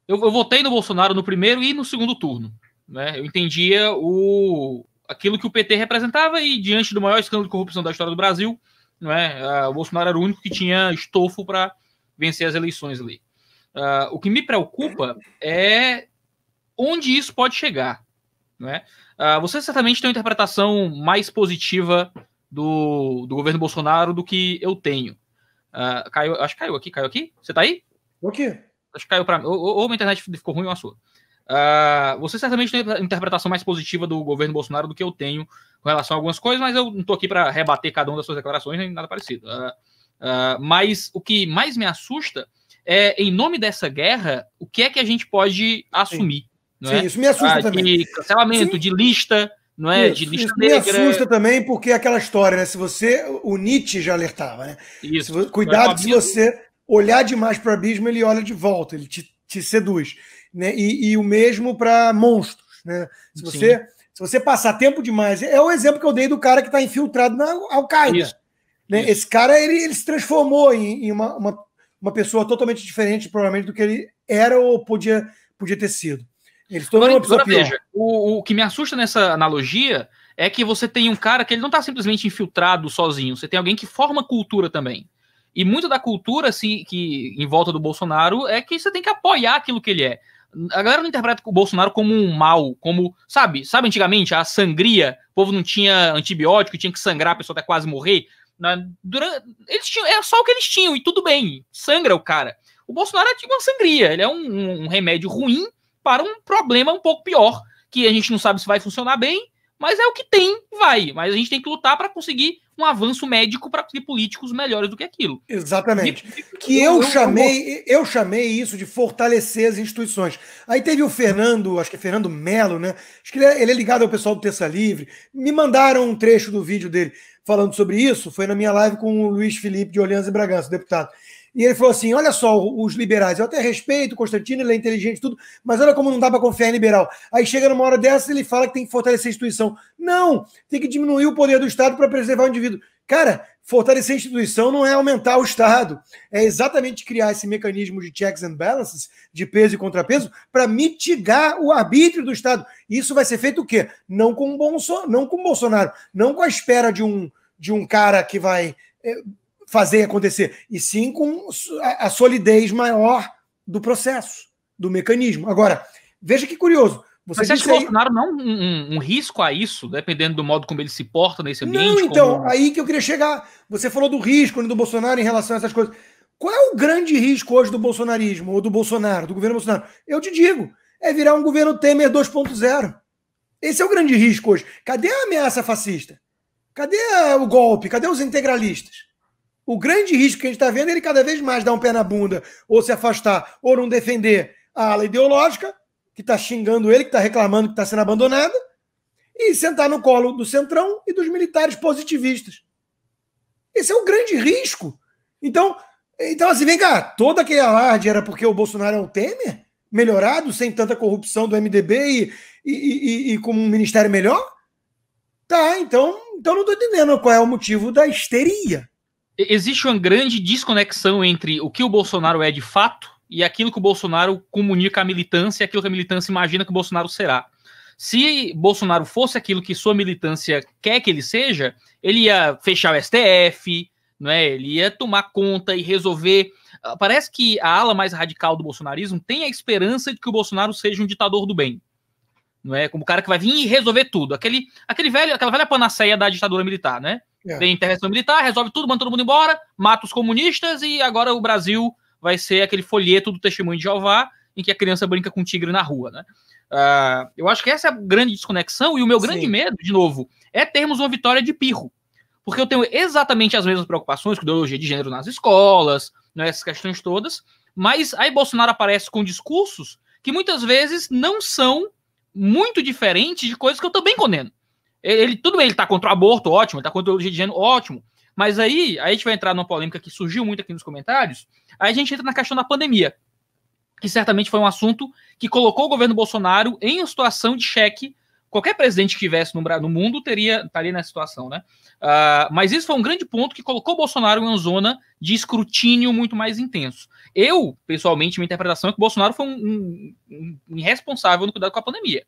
eu votei no Bolsonaro no primeiro e no segundo turno. Né? Eu entendia aquilo que o PT representava e, diante do maior escândalo de corrupção da história do Brasil, não é? O Bolsonaro era o único que tinha estofo para vencer as eleições ali. O que me preocupa é onde isso pode chegar. Não é? Você certamente tem uma interpretação mais positiva do governo Bolsonaro do que eu tenho. Acho que caiu aqui. Caiu aqui? Você tá aí? O quê? Acho que caiu para mim. Ou a internet ficou ruim ou a sua. Você certamente tem uma interpretação mais positiva do governo Bolsonaro do que eu tenho com relação a algumas coisas, mas eu não estou aqui para rebater cada uma das suas declarações, nem nada parecido. Mas o que mais me assusta é, em nome dessa guerra, o que é que a gente pode assumir? Não é? Isso me assusta também. De cancelamento, de lista, não é? Isso, de lista isso negra. Me assusta também, porque é aquela história, né? Se você. O Nietzsche já alertava, né? Isso. Cuidado, se você olhar demais para o abismo, ele olha de volta, ele te seduz. Né? E o mesmo para monstros. Né? Se você passar tempo demais. É o exemplo que eu dei do cara que está infiltrado na Al-Qaeda. Né? Isso. Esse cara ele se transformou em uma pessoa totalmente diferente, provavelmente, do que ele era ou podia ter sido. Ele se tornou uma pessoa pior. Veja, o que me assusta nessa analogia é que você tem um cara que ele não está simplesmente infiltrado sozinho, você tem alguém que forma cultura também. E muito da cultura que em volta do Bolsonaro é que você tem que apoiar aquilo que ele é. A galera não interpreta o Bolsonaro como um mal, como, sabe antigamente, a sangria, o povo não tinha antibiótico, tinha que sangrar, a pessoa até quase morrer. Eles tinham, era só o que eles tinham, e tudo bem, sangra o cara. O Bolsonaro é tipo uma sangria, ele é um remédio ruim para um problema um pouco pior, que a gente não sabe se vai funcionar bem, mas é o que tem, vai. Mas a gente tem que lutar para conseguir um avanço médico para ter políticos melhores do que aquilo. Exatamente. Eu chamei isso de fortalecer as instituições. Aí teve o Fernando, acho que é Fernando Melo, né? Acho que ele é ligado ao pessoal do Terça Livre. Me mandaram um trecho do vídeo dele falando sobre isso. Foi na minha live com o Luiz Felipe de Orleans e Bragança, deputado. E ele falou assim: olha só, os liberais, eu até respeito o Constantino, ele é inteligente, tudo, mas olha como não dá para confiar em liberal. Aí chega numa hora dessa ele fala que tem que fortalecer a instituição. Não, tem que diminuir o poder do Estado para preservar o indivíduo. Cara, fortalecer a instituição não é aumentar o Estado, é exatamente criar esse mecanismo de checks and balances, de peso e contrapeso, para mitigar o arbítrio do Estado. E isso vai ser feito o quê? Não com o Bolsonaro, não com a espera de um cara que vai fazer acontecer, e sim com a solidez maior do processo, do mecanismo. Agora, veja que curioso. Você acha que o Bolsonaro não um risco a isso, dependendo do modo como ele se porta nesse ambiente? Não, então, aí que eu queria chegar. Você falou do risco do Bolsonaro em relação a essas coisas. Qual é o grande risco hoje do bolsonarismo, ou do Bolsonaro, do governo Bolsonaro? Eu te digo, é virar um governo Temer 2.0. Esse é o grande risco hoje. Cadê a ameaça fascista? Cadê o golpe? Cadê os integralistas? O grande risco que a gente está vendo é ele cada vez mais dar um pé na bunda, ou se afastar, ou não defender a ala ideológica, que está xingando ele, que está reclamando que está sendo abandonada, e sentar no colo do Centrão e dos militares positivistas. Esse é o grande risco. Então assim, vem cá, todo aquele alarde era porque o Bolsonaro é o Temer? Melhorado, sem tanta corrupção do MDB e com um ministério melhor? Tá, então não estou entendendo qual é o motivo da histeria. Existe uma grande desconexão entre o que o Bolsonaro é de fato e aquilo que o Bolsonaro comunica à militância e aquilo que a militância imagina que o Bolsonaro será. Se Bolsonaro fosse aquilo que sua militância quer que ele seja, ele ia fechar o STF, não é? Ele ia tomar conta e resolver. Parece que a ala mais radical do bolsonarismo tem a esperança de que o Bolsonaro seja um ditador do bem. Não é? Como o cara que vai vir e resolver tudo. Aquela velha panaceia da ditadura militar, né? Tem intervenção militar, resolve tudo, manda todo mundo embora, mata os comunistas e agora o Brasil vai ser aquele folheto do Testemunho de Jeová em que a criança brinca com um tigre na rua, né? Eu acho que essa é a grande desconexão e o meu grande medo, de novo, é termos uma vitória de pirro. Porque eu tenho exatamente as mesmas preocupações com ideologia de gênero nas escolas, né, essas questões todas, mas aí Bolsonaro aparece com discursos que muitas vezes não são muito diferentes de coisas que eu também condeno. Tudo bem, ele tá contra o aborto, ótimo, ele tá contra a ideologia de gênero, ótimo, mas aí a gente vai entrar numa polêmica que surgiu muito aqui nos comentários, aí a gente entra na questão da pandemia, que certamente foi um assunto que colocou o governo Bolsonaro em uma situação de cheque qualquer presidente que tivesse no mundo estaria nessa situação, né? Mas isso foi um grande ponto que colocou o Bolsonaro em uma zona de escrutínio muito mais intenso. Eu, pessoalmente, minha interpretação é que o Bolsonaro foi um irresponsável no cuidado com a pandemia.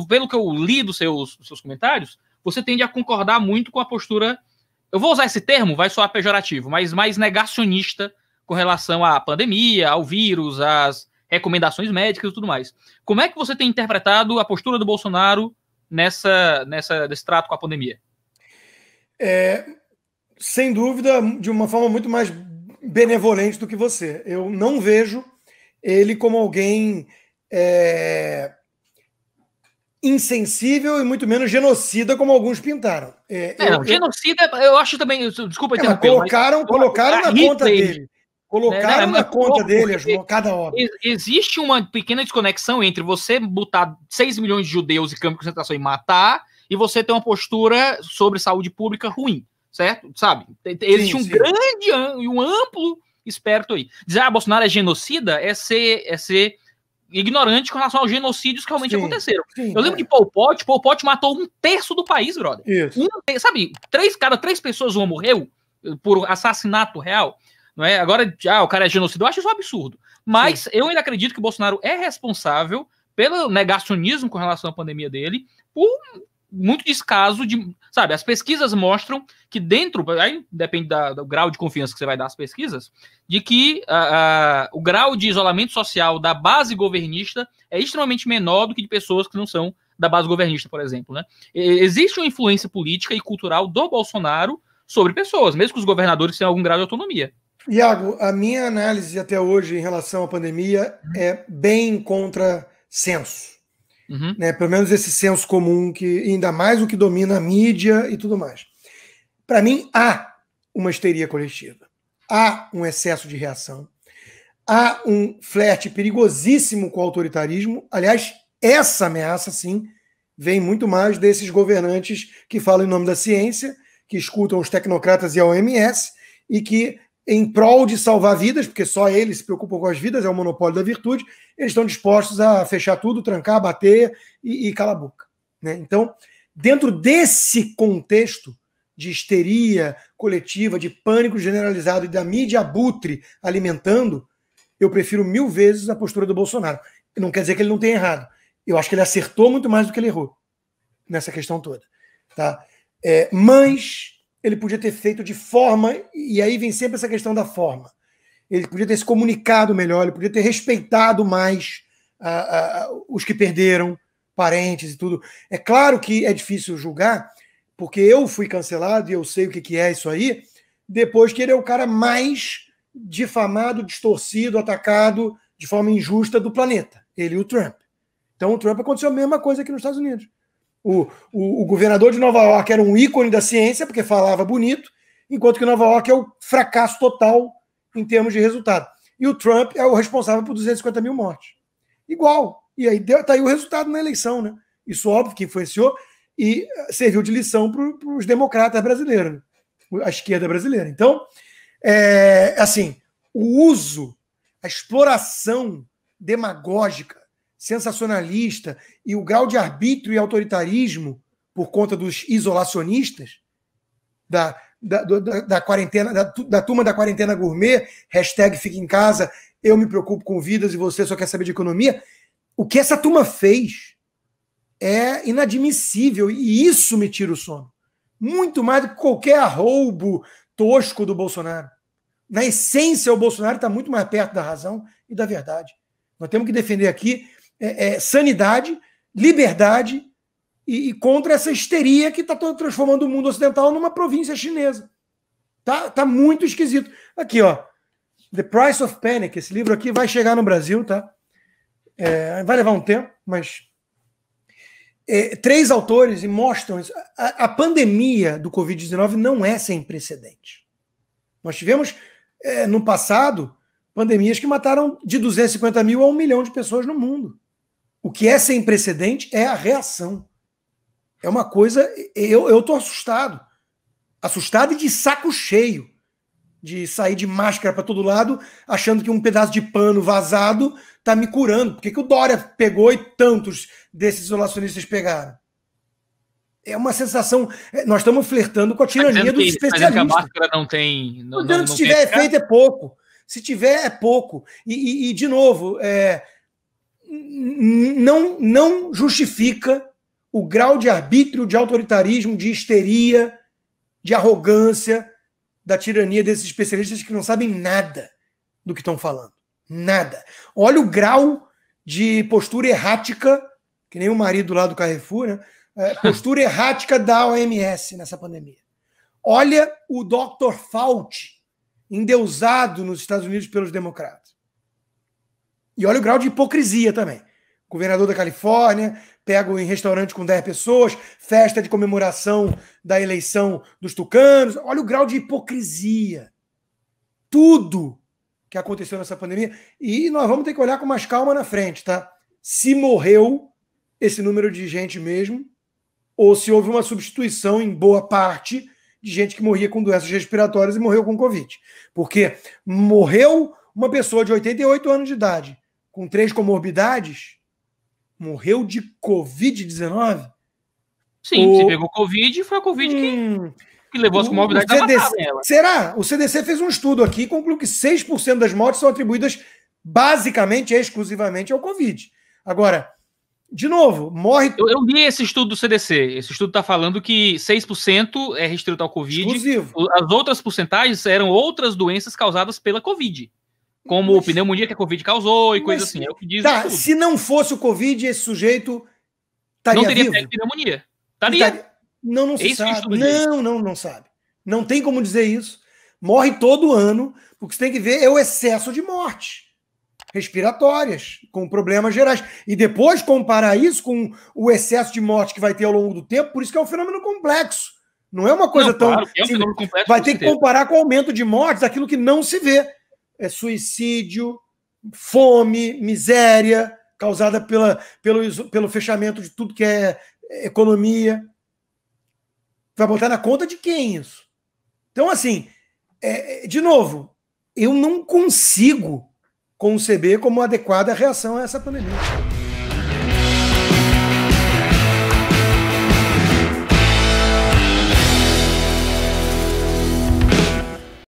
Pelo que eu li dos seus comentários, você tende a concordar muito com a postura, eu vou usar esse termo, vai soar pejorativo, mas mais negacionista com relação à pandemia, ao vírus, às recomendações médicas e tudo mais. Como é que você tem interpretado a postura do Bolsonaro nesse trato com a pandemia? Sem dúvida, de uma forma muito mais benevolente do que você. Eu não vejo ele como alguém insensível e muito menos genocida, como alguns pintaram. Genocida, eu acho também. Desculpa interromper. Colocaram na conta dele. Colocaram na conta dele cada obra. Existe uma pequena desconexão entre você botar 6 milhões de judeus em campo de concentração e matar, e você ter uma postura sobre saúde pública ruim, certo? Sabe? Existe um grande e um amplo espectro aí. Dizer, Bolsonaro é genocida é ser ignorante com relação aos genocídios que realmente aconteceram. Eu lembro de Pol Pot matou 1/3 do país, brother. Sabe, cada 3 pessoas uma morreu por assassinato real. Não é? Agora, o cara é genocida, eu acho isso um absurdo. Mas eu ainda acredito que o Bolsonaro é responsável pelo negacionismo com relação à pandemia dele, por muito descaso de... Sabe, as pesquisas mostram que dentro... Aí depende do grau de confiança que você vai dar às pesquisas, de que o grau de isolamento social da base governista é extremamente menor do que de pessoas que não são da base governista, por exemplo. Né? Existe uma influência política e cultural do Bolsonaro sobre pessoas, mesmo que os governadores tenham algum grau de autonomia. Iago, a minha análise até hoje em relação à pandemia é bem contrassenso. Né? Pelo menos esse senso comum, que ainda mais o que domina a mídia e tudo mais. Para mim, há uma histeria coletiva. Há um excesso de reação. Há um flerte perigosíssimo com o autoritarismo. Aliás, essa ameaça, sim, vem muito mais desses governantes que falam em nome da ciência, que escutam os tecnocratas e a OMS, e que, em prol de salvar vidas, porque só eles se preocupam com as vidas, é o monopólio da virtude, eles estão dispostos a fechar tudo, trancar, bater e calar a boca. Né? Então, dentro desse contexto de histeria coletiva, de pânico generalizado e da mídia abutre alimentando, eu prefiro 1000 vezes a postura do Bolsonaro. Não quer dizer que ele não tenha errado. Eu acho que ele acertou muito mais do que ele errou nessa questão toda. Tá? Mas ele podia ter feito de forma, e aí vem sempre essa questão da forma. Ele podia ter se comunicado melhor, ele podia ter respeitado mais os que perderam, parentes e tudo. É claro que é difícil julgar, porque eu fui cancelado e eu sei o que é isso aí, depois que ele é o cara mais difamado, distorcido, atacado de forma injusta do planeta. Ele e o Trump. Então o Trump aconteceu a mesma coisa aqui nos Estados Unidos. O governador de Nova York era um ícone da ciência, porque falava bonito, enquanto que Nova York é o fracasso total em termos de resultado. E o Trump é o responsável por 250 mil mortes. Igual. E aí está aí o resultado na eleição. Né? Isso, óbvio, que influenciou e serviu de lição para os democratas brasileiros, né? A esquerda brasileira. Então, assim, o uso, a exploração demagógica, sensacionalista e o grau de arbítrio e autoritarismo por conta dos isolacionistas da quarentena, da turma da quarentena gourmet, hashtag fica em casa, eu me preocupo com vidas e você só quer saber de economia. O que essa turma fez é inadmissível e isso me tira o sono. Muito mais do que qualquer arroubo tosco do Bolsonaro. Na essência, o Bolsonaro está muito mais perto da razão e da verdade. Nós temos que defender aqui sanidade, liberdade e contra essa histeria que está transformando o mundo ocidental numa província chinesa. Tá muito esquisito. Aqui, ó, The Price of Panic, esse livro aqui vai chegar no Brasil, tá? Vai levar um tempo, mas 3 autores e mostram isso. A pandemia do Covid-19 não é sem precedente. Nós tivemos, no passado, pandemias que mataram de 250 mil a 1 milhão de pessoas no mundo. O que é sem precedente é a reação. É uma coisa... Eu estou assustado. Assustado e de saco cheio. De sair de máscara para todo lado, achando que um pedaço de pano vazado está me curando. Por que o Dória pegou e tantos desses isolacionistas pegaram? É uma sensação. Nós estamos flertando com a tirania dos especialistas. Que a máscara não tem. Se tiver efeito, é pouco. Se tiver, é pouco. E de novo, não justifica o grau de arbítrio, de autoritarismo, de histeria, de arrogância, da tirania desses especialistas que não sabem nada do que estão falando. Nada. Olha o grau de postura errática, que nem o marido lá do Carrefour, né? Postura errática da OMS nessa pandemia. Olha o Dr. Fauci, endeusado nos Estados Unidos pelos democratas. E olha o grau de hipocrisia também. Governador da Califórnia, pego em restaurante com 10 pessoas, festa de comemoração da eleição dos tucanos. Olha o grau de hipocrisia. Tudo que aconteceu nessa pandemia. E nós vamos ter que olhar com mais calma na frente, tá? Se morreu esse número de gente mesmo, ou se houve uma substituição em boa parte de gente que morria com doenças respiratórias e morreu com Covid. Porque morreu uma pessoa de 88 anos de idade com 3 comorbidades, morreu de Covid-19? Sim, se pegou Covid, foi a Covid que levou as comorbidades a matar ela. Será? O CDC fez um estudo aqui e concluiu que 6% das mortes são atribuídas basicamente, exclusivamente ao Covid. Agora, de novo, morre... Eu li esse estudo do CDC. Esse estudo está falando que 6% é restrito ao Covid. Exclusivo. As outras porcentagens eram outras doenças causadas pela Covid. Como pneumonia que a Covid causou e coisa assim. É o que diz o estudo. Se não fosse o Covid, esse sujeito estaria vivo? Não teria pneumonia. Estaria. Não se sabe. Não sabe. Não tem como dizer isso. Morre todo ano. O que você tem que ver é o excesso de morte respiratórias, com problemas gerais. E depois comparar isso com o excesso de morte que vai ter ao longo do tempo, por isso que é um fenômeno complexo. Não é uma coisa tão... Claro, é um fenômeno complexo, vai ter que comparar com o aumento de mortes, aquilo que não se vê. É suicídio, fome, miséria, causada pelo fechamento de tudo que é economia. Vai botar na conta de quem isso? Então, assim, de novo, eu não consigo conceber como adequada a reação a essa pandemia.